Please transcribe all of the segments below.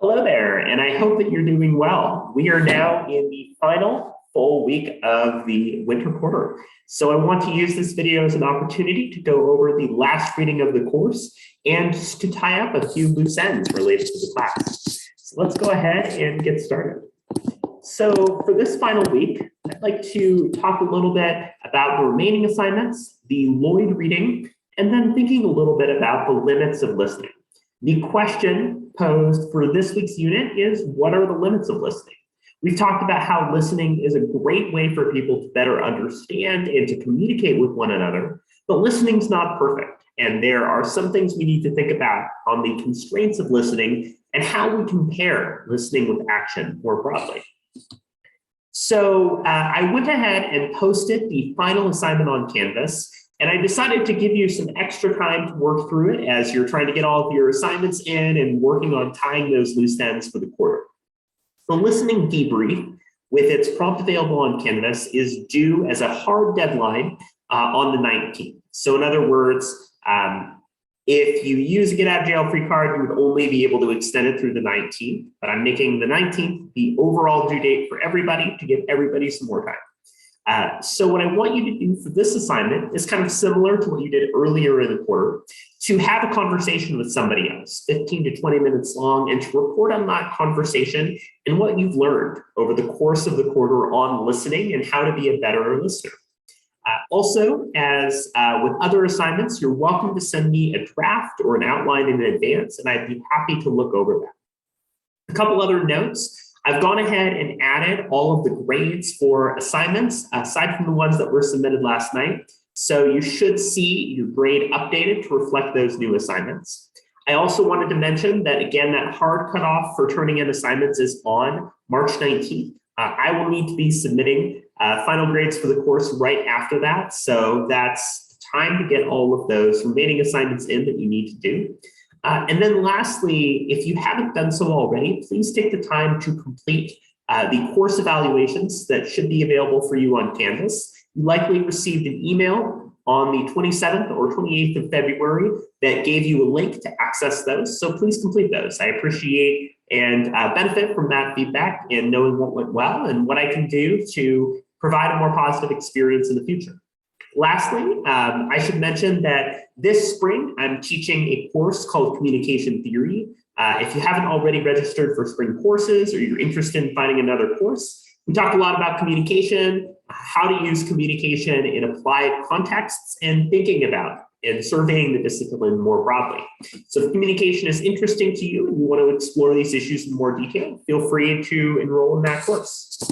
Hello there, and I hope that you're doing well. We are now in the final full week of the winter quarter. So I want to use this video as an opportunity to go over the last reading of the course and just to tie up a few loose ends related to the class. So let's go ahead and get started. So for this final week, I'd like to talk a little bit about the remaining assignments, the Lloyd reading, and then thinking a little bit about the limits of listening. The question posed for this week's unit is, what are the limits of listening? We've talked about how listening is a great way for people to better understand and to communicate with one another, but listening's not perfect. And there are some things we need to think about on the constraints of listening and how we compare listening with action more broadly. So I went ahead and posted the final assignment on Canvas, and I decided to give you some extra time to work through it as you're trying to get all of your assignments in and working on tying those loose ends for the quarter. The listening debrief, with its prompt available on Canvas, is due as a hard deadline on the 19th. So in other words, if you use a get out of jail free card, you would only be able to extend it through the 19th, but I'm making the 19th the overall due date for everybody to give everybody some more time. So what I want you to do for this assignment is kind of similar to what you did earlier in the quarter, to have a conversation with somebody else, 15 to 20 minutes long, and to report on that conversation and what you've learned over the course of the quarter on listening and how to be a better listener. Also, as with other assignments, you're welcome to send me a draft or an outline in advance, and I'd be happy to look over that. A couple other notes. I've gone ahead and added all of the grades for assignments, aside from the ones that were submitted last night. So you should see your grade updated to reflect those new assignments. I also wanted to mention that, again, that hard cutoff for turning in assignments is on March 19th. I will need to be submitting final grades for the course right after that. So that's time to get all of those remaining assignments in that you need to do. And then lastly, if you haven't done so already, please take the time to complete the course evaluations that should be available for you on Canvas. You likely received an email on the 27th or 28th of February that gave you a link to access those. So please complete those. I appreciate and benefit from that feedback and knowing what went well and what I can do to provide a more positive experience in the future. Lastly, I should mention that this spring, I'm teaching a course called Communication Theory. If you haven't already registered for spring courses or you're interested in finding another course, we talk a lot about communication, how to use communication in applied contexts, and thinking about and surveying the discipline more broadly. So if communication is interesting to you and you want to explore these issues in more detail, feel free to enroll in that course.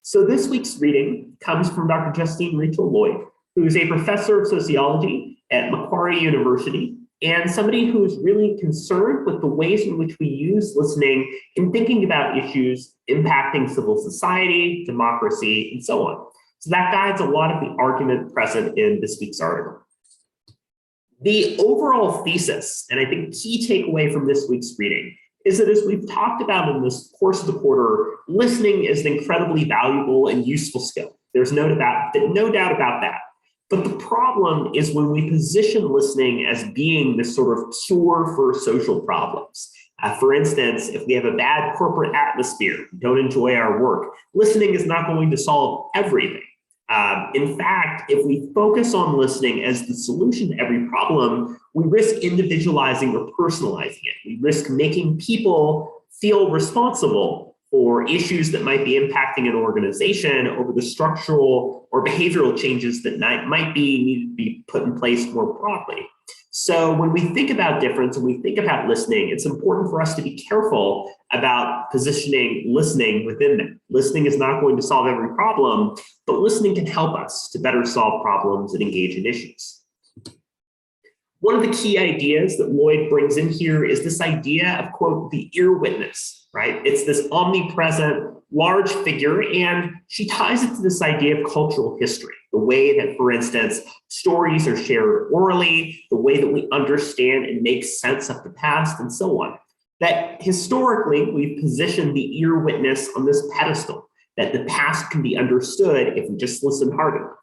So this week's reading comes from Dr. Justine Rachel Lloyd, who is a professor of sociology at Macquarie University and somebody who is really concerned with the ways in which we use listening in thinking about issues impacting civil society, democracy, and so on. So that guides a lot of the argument present in this week's article. The overall thesis, and I think key takeaway from this week's reading, is that as we've talked about in this course of the quarter, listening is an incredibly valuable and useful skill. There's no doubt about that. But the problem is when we position listening as being this sort of cure for social problems. For instance, if we have a bad corporate atmosphere, don't enjoy our work, listening is not going to solve everything. In fact, if we focus on listening as the solution to every problem, we risk individualizing or personalizing it. We risk making people feel responsible for issues that might be impacting an organization over the structural or behavioral changes that might be needed to be put in place more broadly. So when we think about difference and we think about listening, it's important for us to be careful about positioning listening within them. Listening is not going to solve every problem, but listening can help us to better solve problems and engage in issues. One of the key ideas that Lloyd brings in here is this idea of, quote, the ear witness, right? It's this omnipresent, large figure, and she ties it to this idea of cultural history, the way that, for instance, stories are shared orally, the way that we understand and make sense of the past, and so on. That historically, we've positioned the ear witness on this pedestal, that the past can be understood if we just listen hard enough.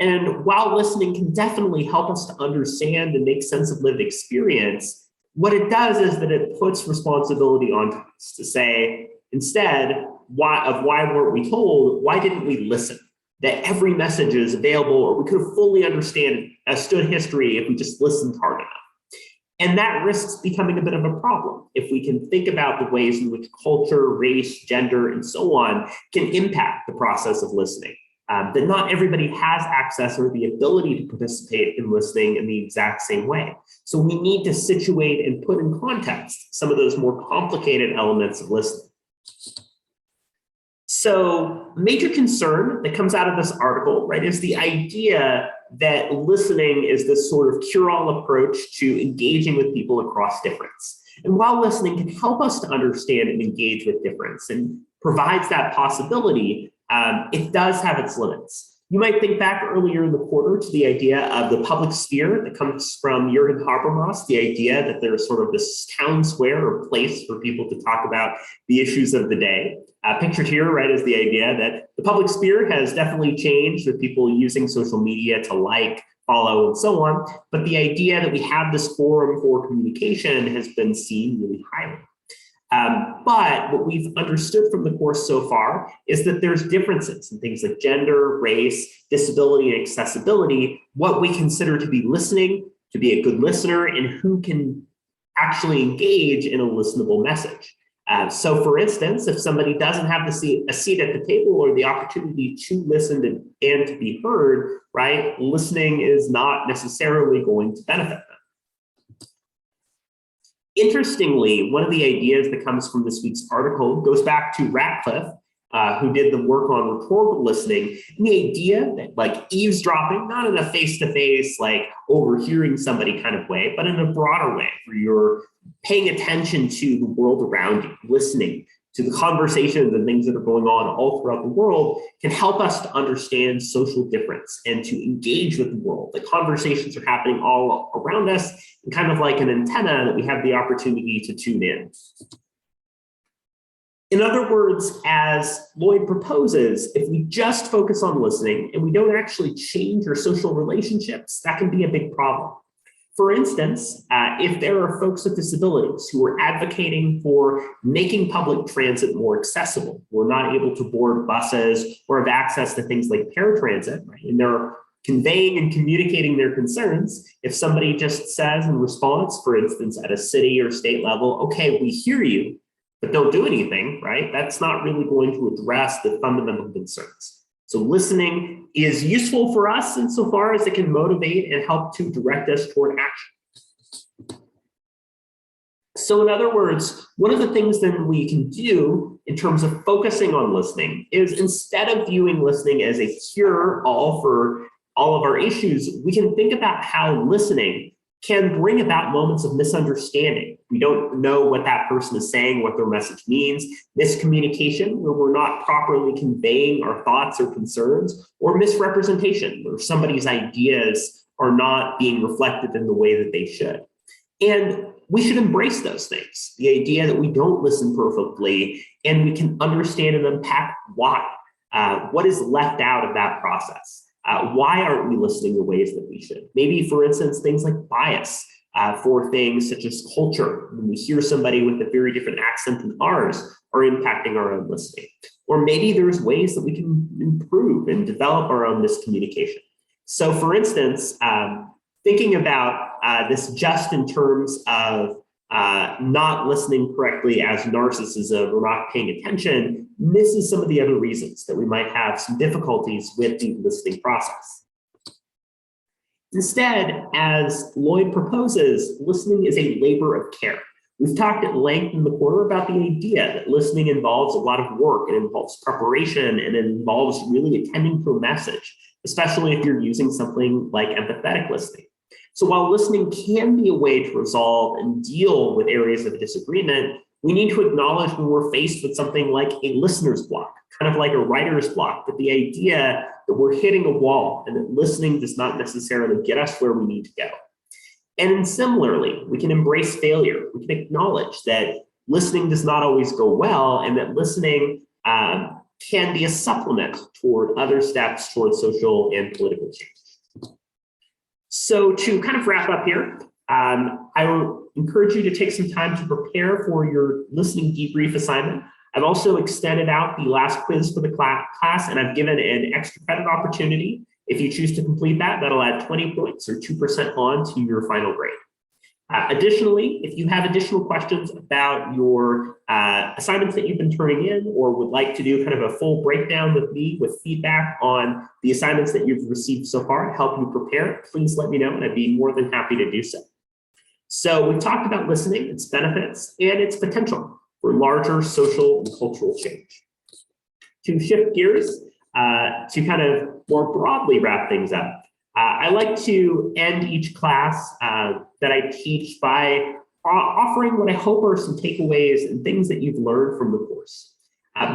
And while listening can definitely help us to understand and make sense of lived experience, What it does is that it puts responsibility on us to say, instead, why weren't we told? Why didn't we listen? That every message is available, or we could have fully understood history if we just listened hard enough. And that risks becoming a bit of a problem if we can think about the ways in which culture, race, gender, and so on can impact the process of listening. That not everybody has access or the ability to participate in listening in the exact same way. So we need to situate and put in context some of those more complicated elements of listening. So major concern that comes out of this article, right, is the idea that listening is this sort of cure-all approach to engaging with people across difference. And while listening can help us to understand and engage with difference and provides that possibility, it does have its limits. You might think back earlier in the quarter to the idea of the public sphere that comes from Jürgen Habermas, the idea that there's sort of this town square or place for people to talk about the issues of the day. Pictured here, right, is the idea that the public sphere has definitely changed with people using social media to like, follow, and so on. But the idea that we have this forum for communication has been seen really highly. But what we've understood from the course so far is that there's differences in things like gender, race, disability, and accessibility, what we consider to be listening, to be a good listener, and who can actually engage in a listenable message. So for instance, if somebody doesn't have a seat at the table or the opportunity to listen and to be heard, right, listening is not necessarily going to benefit them. Interestingly, one of the ideas that comes from this week's article goes back to Ratcliffe, who did the work on rhetorical listening, and the idea that like eavesdropping, not in a face-to-face, like overhearing somebody kind of way, but in a broader way, where you're paying attention to the world around you, listening to the conversations and things that are going on all throughout the world, can help us to understand social difference and to engage with the world. The conversations are happening all around us, and kind of like an antenna that we have the opportunity to tune in. In other words, as Lloyd proposes, if we just focus on listening and we don't actually change our social relationships, that can be a big problem. For instance, if there are folks with disabilities who are advocating for making public transit more accessible, who are not able to board buses or have access to things like paratransit, right? And they're conveying and communicating their concerns, if somebody just says in response, for instance, at a city or state level, okay, we hear you, but don't do anything, right? That's not really going to address the fundamental concerns. So listening is useful for us insofar as it can motivate and help to direct us toward action. So in other words, one of the things then we can do in terms of focusing on listening is, instead of viewing listening as a cure-all for all of our issues, we can think about how listening can bring about moments of misunderstanding. We don't know what that person is saying, what their message means, miscommunication, where we're not properly conveying our thoughts or concerns, or misrepresentation, where somebody's ideas are not being reflected in the way that they should. And we should embrace those things, the idea that we don't listen perfectly, and we can understand and unpack why. What is left out of that process? Why aren't we listening the ways that we should? Maybe, for instance, things like bias for things such as culture. When we hear somebody with a very different accent than ours are impacting our own listening. Or maybe there's ways that we can improve and develop our own miscommunication. So for instance, thinking about this just in terms of not listening correctly as narcissism or not paying attention misses some of the other reasons that we might have some difficulties with the listening process. Instead, as Lloyd proposes, listening is a labor of care. We've talked at length in the quarter about the idea that listening involves a lot of work, it involves preparation, and it involves really attending to a message, especially if you're using something like empathetic listening. So while listening can be a way to resolve and deal with areas of disagreement, we need to acknowledge when we're faced with something like a listener's block, kind of like a writer's block, that the idea that we're hitting a wall and that listening does not necessarily get us where we need to go. And similarly, we can embrace failure. We can acknowledge that listening does not always go well, and that listening can be a supplement toward other steps toward social and political change. So to kind of wrap up here, I encourage you to take some time to prepare for your listening debrief assignment. I've also extended out the last quiz for the class, and I've given an extra credit opportunity. If you choose to complete that, that'll add 20 points or 2% on to your final grade. Additionally, if you have additional questions about your assignments that you've been turning in, or would like to do kind of a full breakdown with me with feedback on the assignments that you've received so far to help you prepare, please let me know and I'd be more than happy to do so. So we've talked about listening, its benefits, and its potential for larger social and cultural change. To shift gears, to kind of more broadly wrap things up, I like to end each class that I teach by offering what I hope are some takeaways and things that you've learned from the course.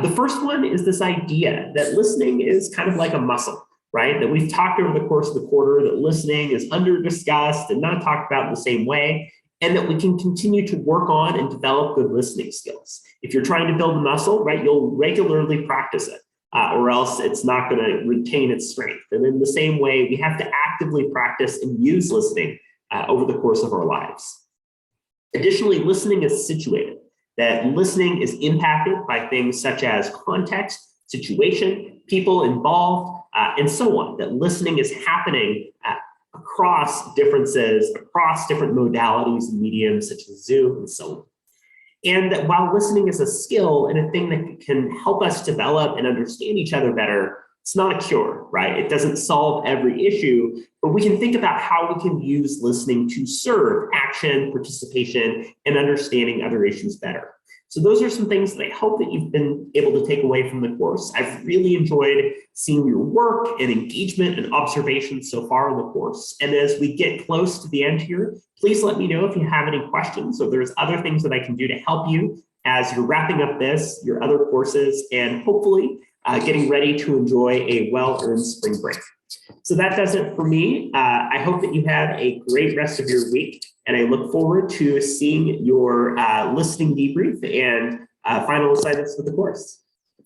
The first one is this idea that listening is kind of like a muscle, right? That we've talked over the course of the quarter that listening is under-discussed and not talked about in the same way, and that we can continue to work on and develop good listening skills. If you're trying to build a muscle, right, you'll regularly practice it. Or else it's not going to retain its strength. And in the same way, we have to actively practice and use listening over the course of our lives. Additionally, listening is situated, that listening is impacted by things such as context, situation, people involved, and so on, that listening is happening across differences, across different modalities and mediums such as Zoom and so on. And that while listening is a skill and a thing that can help us develop and understand each other better, it's not a cure, right? It doesn't solve every issue, but we can think about how we can use listening to serve action, participation, and understanding other issues better. So those are some things that I hope that you've been able to take away from the course. I've really enjoyed seeing your work and engagement and observations so far in the course. And as we get close to the end here, please let me know if you have any questions or there's other things that I can do to help you as you're wrapping up this, your other courses, and hopefully getting ready to enjoy a well-earned spring break. So that does it for me. I hope that you have a great rest of your week, and I look forward to seeing your listening debrief and final assignments for the course.